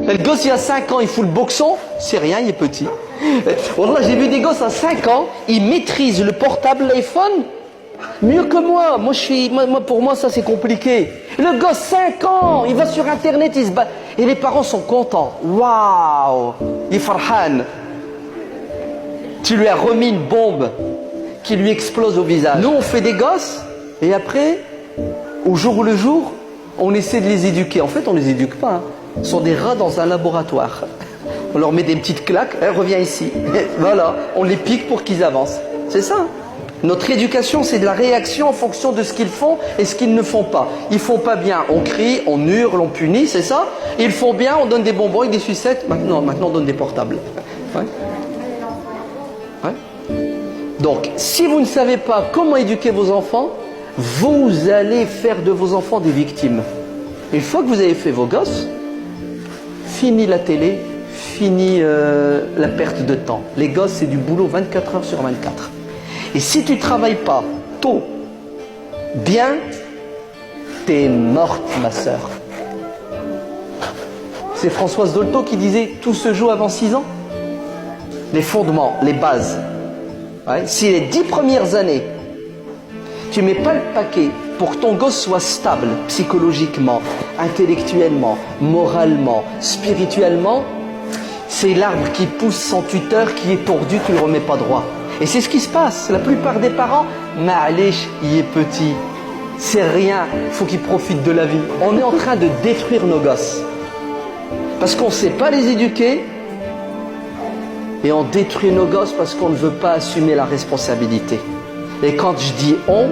Le gosse, il a 5 ans, il fout le boxon, c'est rien, il est petit. Wallah, j'ai vu des gosses à 5 ans, ils maîtrisent le portable, l'iPhone, mieux que moi. Pour moi, ça c'est compliqué. Le gosse, 5 ans, il va sur Internet, il se bat. Et les parents sont contents. Waouh, il est farhan. Tu lui as remis une bombe qui lui explose au visage. Nous, on fait des gosses, et après, au jour le jour, on essaie de les éduquer. En fait, on ne les éduque pas. Ce sont des rats dans un laboratoire. On leur met des petites claques, reviens ici. Voilà, on les pique pour qu'ils avancent. C'est ça. Notre éducation, c'est de la réaction en fonction de ce qu'ils font et ce qu'ils ne font pas. Ils font pas bien, on crie, on hurle, on punit, c'est ça. Ils font bien, on donne des bonbons et des sucettes. Maintenant on donne des portables. Ouais. Ouais. Donc, si vous ne savez pas comment éduquer vos enfants, vous allez faire de vos enfants des victimes. Une fois que vous avez fait vos gosses, fini la télé, fini la perte de temps. Les gosses, c'est du boulot 24 heures sur 24. Et si tu ne travailles pas tôt, bien, t'es morte, ma sœur. C'est Françoise Dolto qui disait « Tout se joue avant 6 ans ». Les fondements, les bases. Ouais. Si les 10 premières années, tu ne mets pas le paquet pour que ton gosse soit stable psychologiquement, intellectuellement, moralement, spirituellement, c'est l'arbre qui pousse sans tuteur, qui est tordu, tu ne le remets pas droit. Et c'est ce qui se passe. La plupart des parents, ma'alish, il est petit, c'est rien, il faut qu'il profite de la vie. On est en train de détruire nos gosses. Parce qu'on ne sait pas les éduquer, et on détruit nos gosses parce qu'on ne veut pas assumer la responsabilité. Et quand je dis « on »,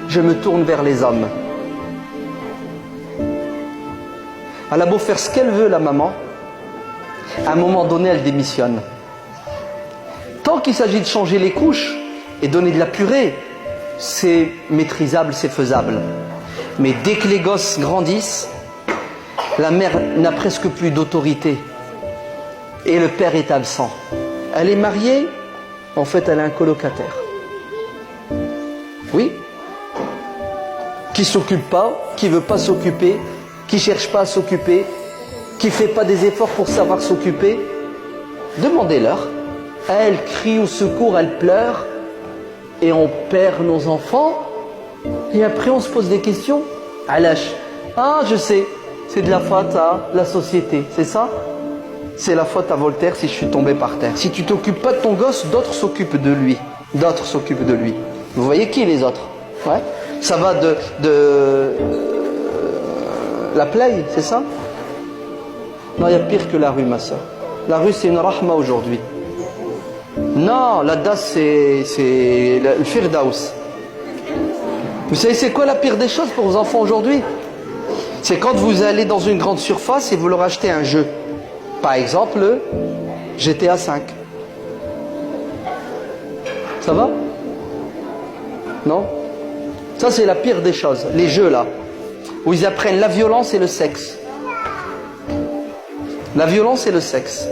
je me tourne vers les hommes. Elle a beau faire ce qu'elle veut, la maman, à un moment donné, elle démissionne. Tant qu'il s'agit de changer les couches et donner de la purée, c'est maîtrisable, c'est faisable. Mais dès que les gosses grandissent, la mère n'a presque plus d'autorité et le père est absent. Elle est mariée, en fait elle a un colocataire. Oui. Qui ne s'occupe pas, qui ne veut pas s'occuper, qui ne cherche pas à s'occuper, qui ne fait pas des efforts pour savoir s'occuper. Demandez-leur. Elle crie au secours, elle pleure, et on perd nos enfants, et après on se pose des questions. Alash, ah je sais, c'est de la faute à la société, c'est ça? C'est la faute à Voltaire si je suis tombé par terre. Si tu t'occupes pas de ton gosse, d'autres s'occupent de lui. D'autres s'occupent de lui. Vous voyez qui les autres? Ouais. Ça va de la plaie, c'est ça? Non, il y a pire que la rue, ma soeur. La rue, c'est une rahma aujourd'hui. Non, la das, c'est le firdaus. Vous savez, c'est quoi la pire des choses pour vos enfants aujourd'hui? C'est quand vous allez dans une grande surface et vous leur achetez un jeu. Par exemple, le GTA 5. Ça va? Non? Ça, c'est la pire des choses. Les jeux, là, où ils apprennent la violence et le sexe. La violence et le sexe.